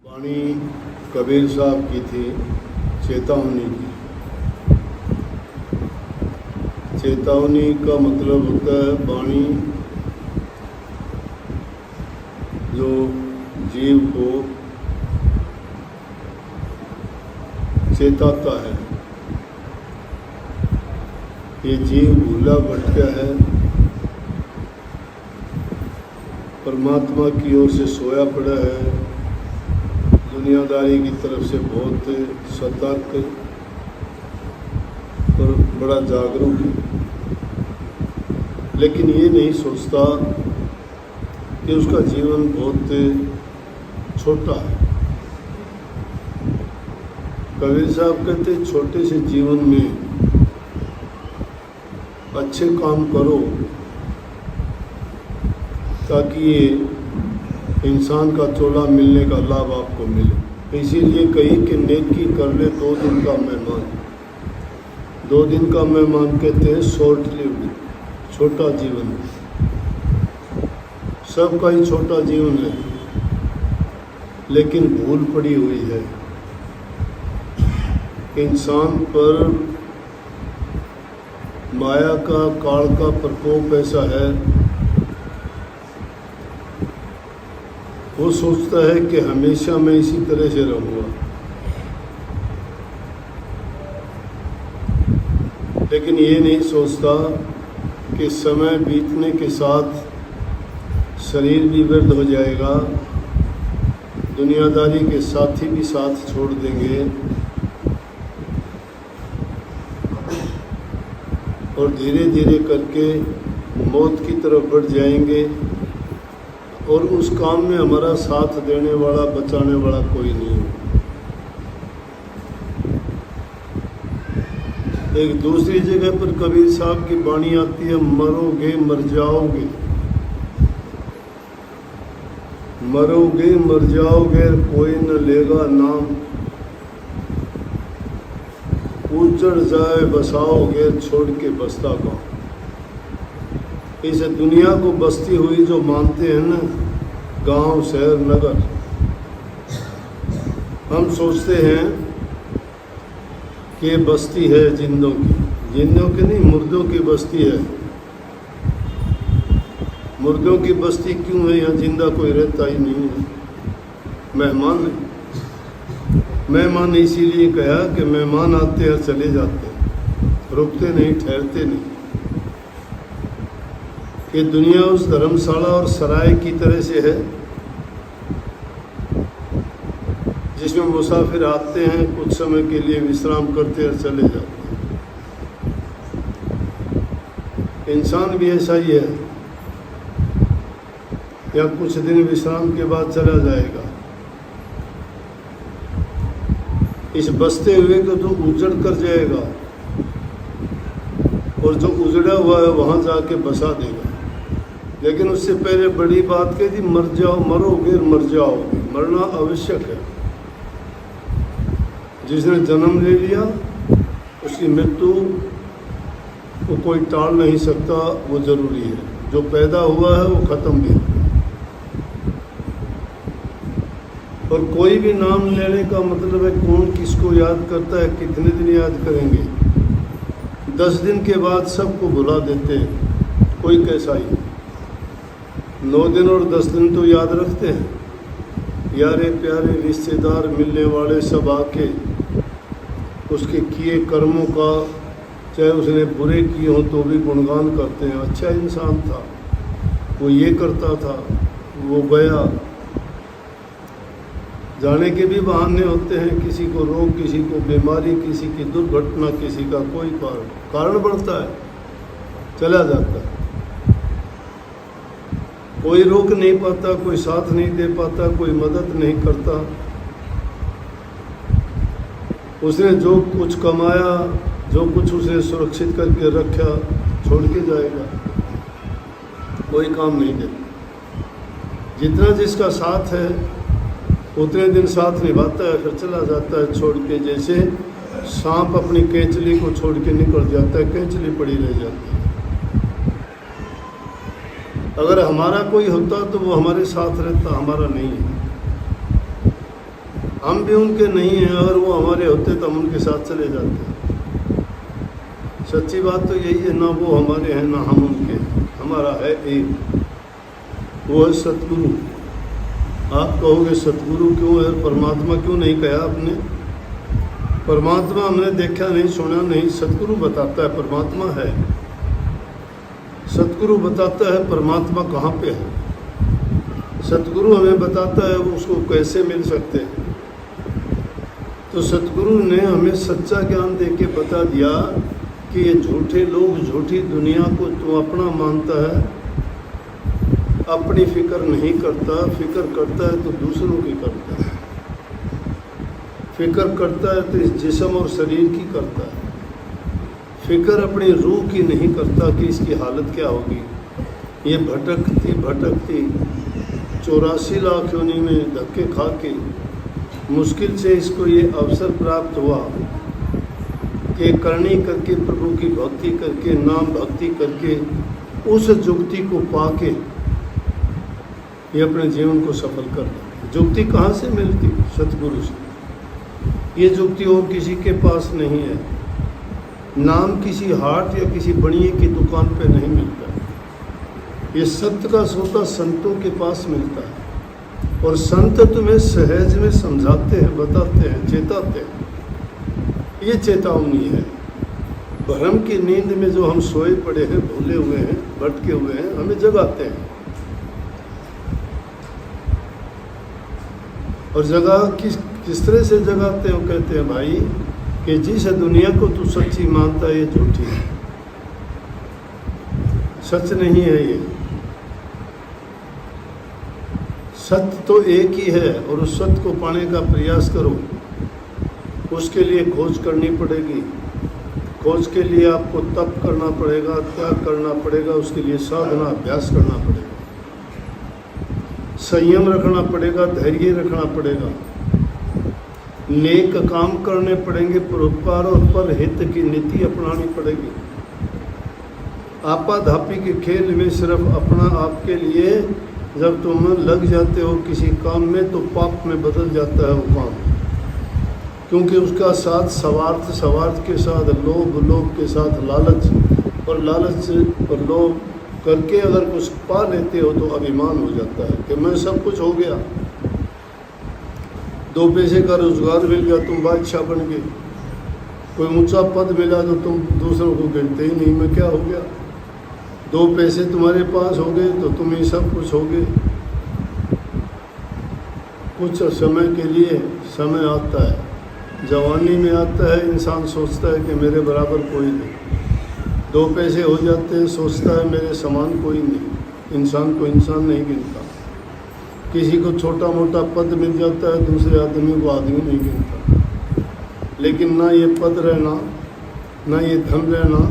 वाणी कबीर साहब की थी, चेतावनी की। चेतावनी का मतलब होता है वाणी जो जीव को चेताता है। ये जीव भूला भटका है, परमात्मा की ओर से सोया पड़ा है, दुनियादारी की तरफ से बहुत सतर्क और बड़ा जागरूक है, लेकिन ये नहीं सोचता कि उसका जीवन बहुत छोटा है। कबीर साहब कहते छोटे से जीवन में अच्छे काम करो ताकि ये इंसान का चोला मिलने का लाभ आपको मिले। इसीलिए कही कि नेकी कर ले 2 दिन का मेहमान। 2 दिन का मेहमान कहते हैं शॉर्ट लिव्ड, छोटा जीवन। सबका ही छोटा जीवन है, लेकिन भूल पड़ी हुई है। इंसान पर माया का काल का प्रकोप ऐसा है, वो सोचता है कि हमेशा मैं इसी तरह से रहूँगा, लेकिन ये नहीं सोचता कि समय बीतने के साथ शरीर भी वृद्ध हो जाएगा, दुनियादारी के साथी भी साथ छोड़ देंगे और धीरे धीरे करके मौत की तरफ बढ़ जाएंगे और उस काम में हमारा साथ देने वाला, बचाने वाला कोई नहीं है। एक दूसरी जगह पर कबीर साहब की वाणी आती है, मरोगे मर जाओगे, मरोगे मर जाओगे कोई न लेगा नाम, उजड़ जाए बसाओगे छोड़ के बसता गाँव। इस दुनिया को बसती हुई जो मानते हैं ना, गांव शहर नगर, हम सोचते हैं कि ये बस्ती है जिंदों की। जिंदों की नहीं, मुर्दों की बस्ती है। मुर्दों की बस्ती क्यों है? यहाँ जिंदा कोई रहता ही नहीं है, मेहमान है। मेहमान इसीलिए कहा कि मेहमान आते हैं चले जाते हैं, रुकते नहीं, ठहरते नहीं। ये दुनिया उस धर्मशाला और सराय की तरह से है जिसमें मुसाफिर आते हैं, कुछ समय के लिए विश्राम करते हैं और चले जाते हैं। इंसान भी ऐसा ही है, या कुछ दिन विश्राम के बाद चला जाएगा। इस बसते हुए को तो उजड़ कर जाएगा और जो उजड़ा हुआ है वहाँ जाके बसा देगा। लेकिन उससे पहले बड़ी बात कह दी, मर जाओ, मरोगे मर जाओगे। मरना आवश्यक है। जिसने जन्म ले लिया उसकी मृत्यु को कोई टाल नहीं सकता, वो जरूरी है। जो पैदा हुआ है वो खत्म भी है। और कोई भी नाम लेने का मतलब है कौन किसको याद करता है, कितने दिन याद करेंगे। 10 दिन के बाद सबको भुला देते हैं, कोई कैसा ही। 9 दिन और 10 दिन तो याद रखते हैं। यारे प्यारे रिश्तेदार मिलने वाले सब आके उसके किए कर्मों का, चाहे उसने बुरे किए हों तो भी गुणगान करते हैं। अच्छा इंसान था, वो ये करता था, वो गया। जाने के भी बहाने होते हैं, किसी को रोग, किसी को बीमारी, किसी की दुर्घटना, किसी का कोई कारण बढ़ता है, चला जाता है। कोई रोक नहीं पाता, कोई साथ नहीं दे पाता, कोई मदद नहीं करता। उसने जो कुछ कमाया, जो कुछ उसे सुरक्षित करके रखा, छोड़ के जाएगा, कोई काम नहीं देता। जितना जिसका साथ है उतने दिन साथ निभाता है, फिर चला जाता है छोड़ के। जैसे सांप अपनी केंचली को छोड़ के निकल जाता है, केंचली पड़ी रह जाती है। अगर हमारा कोई होता तो वो हमारे साथ रहता, हमारा नहीं है। हम भी उनके नहीं हैं, अगर वो हमारे होते तो हम उनके साथ चले जाते। सच्ची बात तो यही है, ना वो हमारे हैं ना हम उनके, हमारा है एक, वो है सतगुरु। आप कहोगे सतगुरु क्यों है, परमात्मा क्यों नहीं कहा आपने? परमात्मा हमने देखा नहीं, सुना नहीं, सतगुरु बताता है परमात्मा है। सतगुरु बताता है परमात्मा कहाँ पे है। सतगुरु हमें बताता है वो उसको कैसे मिल सकते हैं। तो सतगुरु ने हमें सच्चा ज्ञान दे के बता दिया कि ये झूठे लोग, झूठी दुनिया को तू अपना मानता है, अपनी फिक्र नहीं करता, फिक्र करता है तो दूसरों की करता है, फिक्र करता है तो इस जिस्म और शरीर की करता है, फिक्र अपनी रूह की नहीं करता कि इसकी हालत क्या होगी। ये भटकती भटकती 84 लाख योनि में धक्के खा के मुश्किल से इसको ये अवसर प्राप्त हुआ कि करनी करके, प्रभु की भक्ति करके, नाम भक्ति करके, उस जुक्ति को पाके ये अपने जीवन को सफल कर ले। जुक्ति कहाँ से मिलती? सतगुरु से। ये जुक्ति और किसी के पास नहीं है। नाम किसी हाट या किसी बनिए की दुकान पे नहीं मिलता। ये सत्य का सोता संतों के पास मिलता है, और संत तुम्हें सहज में समझाते हैं, बताते हैं, चेताते हैं। ये चेतावनी है। भ्रम की नींद में जो हम सोए पड़े हैं, भूले हुए हैं, भटके हुए हैं, हमें जगाते हैं। और जगा किस तरह से जगाते हैं? कहते हैं भाई कि जिस दुनिया को तू सच्ची मानता है ये झूठी है, सच नहीं है। ये सत्य तो एक ही है, और उस सत्य को पाने का प्रयास करो। उसके लिए खोज करनी पड़ेगी। खोज के लिए आपको तप करना पड़ेगा, त्याग करना पड़ेगा, उसके लिए साधना अभ्यास करना पड़ेगा, संयम रखना पड़ेगा, धैर्य रखना पड़ेगा, नेक काम करने पड़ेंगे, परोपकार और परहित की नीति अपनानी पड़ेगी। आपाधापी के खेल में सिर्फ अपना आपके लिए जब तुम लग जाते हो किसी काम में, तो पाप में बदल जाता है वो काम, क्योंकि उसका साथ स्वार्थ के साथ लोभ के साथ लालच, और लालच और लोभ करके अगर कुछ पा लेते हो तो अभिमान हो जाता है कि मैं सब कुछ हो गया। 2 पैसे का रोजगार मिल गया, तुम बादशाह बन गए। कोई ऊंचा पद मिला तो तुम दूसरों को गिनते ही नहीं, मैं क्या हो गया। 2 पैसे तुम्हारे पास हो गए तो तुम ही सब कुछ हो गए। कुछ समय के लिए समय आता है, जवानी में आता है, इंसान सोचता है कि मेरे बराबर कोई नहीं। 2 पैसे हो जाते हैं, सोचता है मेरे समान कोई नहीं। इंसान को इंसान नहीं गिनता। किसी को छोटा मोटा पद मिल जाता है, दूसरे आदमी को आदमी नहीं गिनता। लेकिन ना ये पद रहना, ना ये धन रहना,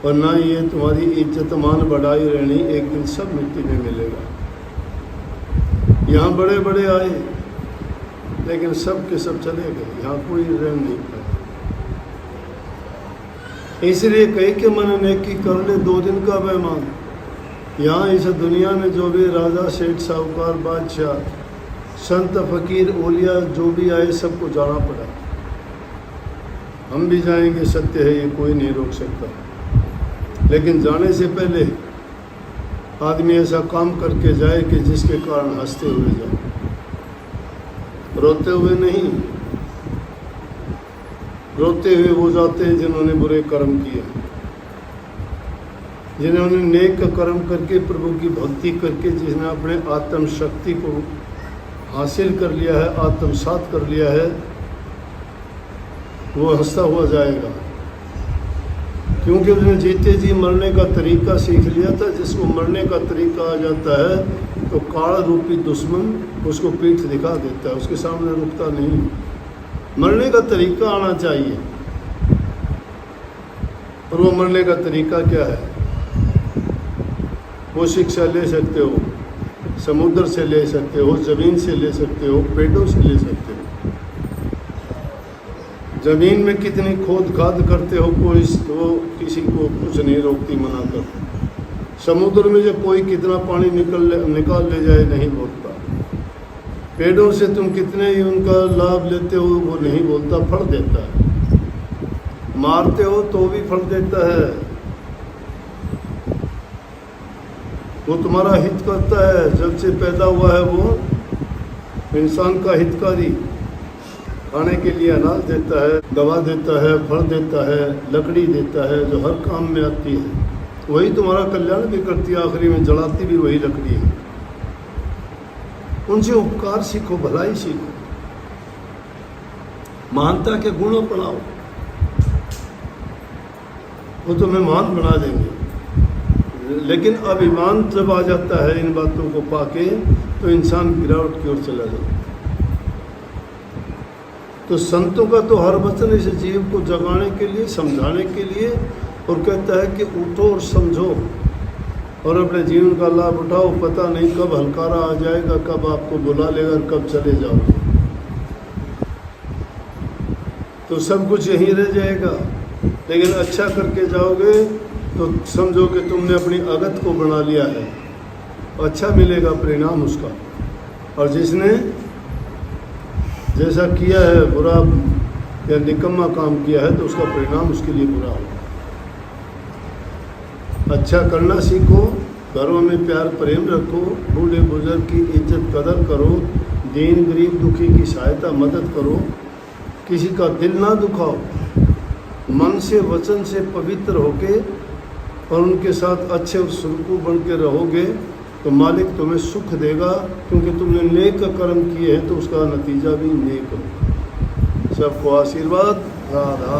और ना ये तुम्हारी इज्जत मान बढ़ाई रहनी, एक दिन सब मिट्टी में मिलेगा। यहाँ बड़े बड़े आए लेकिन सब के सब चले गए, यहाँ कोई रह नहीं पाया। इसलिए कही के मन नेकी कर ले 2 दिन का बेईमान। यहाँ इस दुनिया में जो भी राजा, सेठ, साहूकार, बादशाह, संत, फकीर, ओलिया जो भी आए, सबको जाना पड़ा। हम भी जाएंगे, सत्य है, ये कोई नहीं रोक सकता। लेकिन जाने से पहले आदमी ऐसा काम करके जाए कि जिसके कारण हंसते हुए जाए, रोते हुए नहीं। रोते हुए वो जाते हैं जिन्होंने बुरे कर्म किए, जिन्होंने नेक कर्म करके, प्रभु की भक्ति करके, जिसने अपने आत्म शक्ति को हासिल कर लिया है, आत्मसात कर लिया है, वो हंसता हुआ जाएगा। क्योंकि उसने जीते जी मरने का तरीका सीख लिया था। जिसको मरने का तरीका आ जाता है तो काल रूपी दुश्मन उसको पीठ दिखा देता है, उसके सामने रुकता नहीं। मरने का तरीका आना चाहिए, और वो मरने का तरीका क्या है? वो शिक्षा ले सकते हो, समुद्र से ले सकते हो, ज़मीन से ले सकते हो, पेड़ों से ले सकते हो। ज़मीन में कितनी खोद खाद करते हो, कोई वो किसी को कुछ नहीं रोकती, मना करती। समुद्र में जब कोई कितना पानी निकाल ले जाए नहीं रोकता। पेड़ों से तुम कितने ही उनका लाभ लेते हो वो नहीं बोलता, फल देता है। मारते हो तो भी फल देता है, वो तुम्हारा हित करता है। जब से पैदा हुआ है वो इंसान का हितकारी, खाने के लिए अनाज देता है, दवा देता है, फल देता है, लकड़ी देता है जो हर काम में आती है। वही तुम्हारा कल्याण भी करती है, आखिरी में जलाती भी वही लकड़ी है। उनसे उपकार सीखो, भलाई सीखो, महानता के गुण अपनाओ, वो तुम्हें महान बना देंगे। लेकिन अभिमान जब आ जाता है इन बातों को पाके तो इंसान गिरावट की ओर चला जाता है। तो संतों का तो हर वचन इस जीव को जगाने के लिए, समझाने के लिए, और कहता है कि उठो और समझो और अपने जीवन का लाभ उठाओ। पता नहीं कब हलकारा आ जाएगा, कब आपको बुला लेगा और कब चले जाओगे, तो सब कुछ यहीं रह जाएगा। लेकिन अच्छा करके जाओगे तो समझो कि तुमने अपनी अगत को बना लिया है, अच्छा मिलेगा परिणाम उसका। और जिसने जैसा किया है बुरा या निकम्मा काम किया है तो उसका परिणाम उसके लिए बुरा होगा। अच्छा करना सीखो, घरों में प्यार प्रेम रखो, बूढ़े बुजुर्ग की इज्जत कदर करो, दीन गरीब दुखी की सहायता मदद करो, किसी का दिल ना दुखाओ, मन से वचन से पवित्र होके और उनके साथ अच्छे सुरकू बन के रहोगे तो मालिक तुम्हें सुख देगा, क्योंकि तुमने नेक कर्म किए हैं तो उसका नतीजा भी नेक होगा। सबको आशीर्वाद। राधा।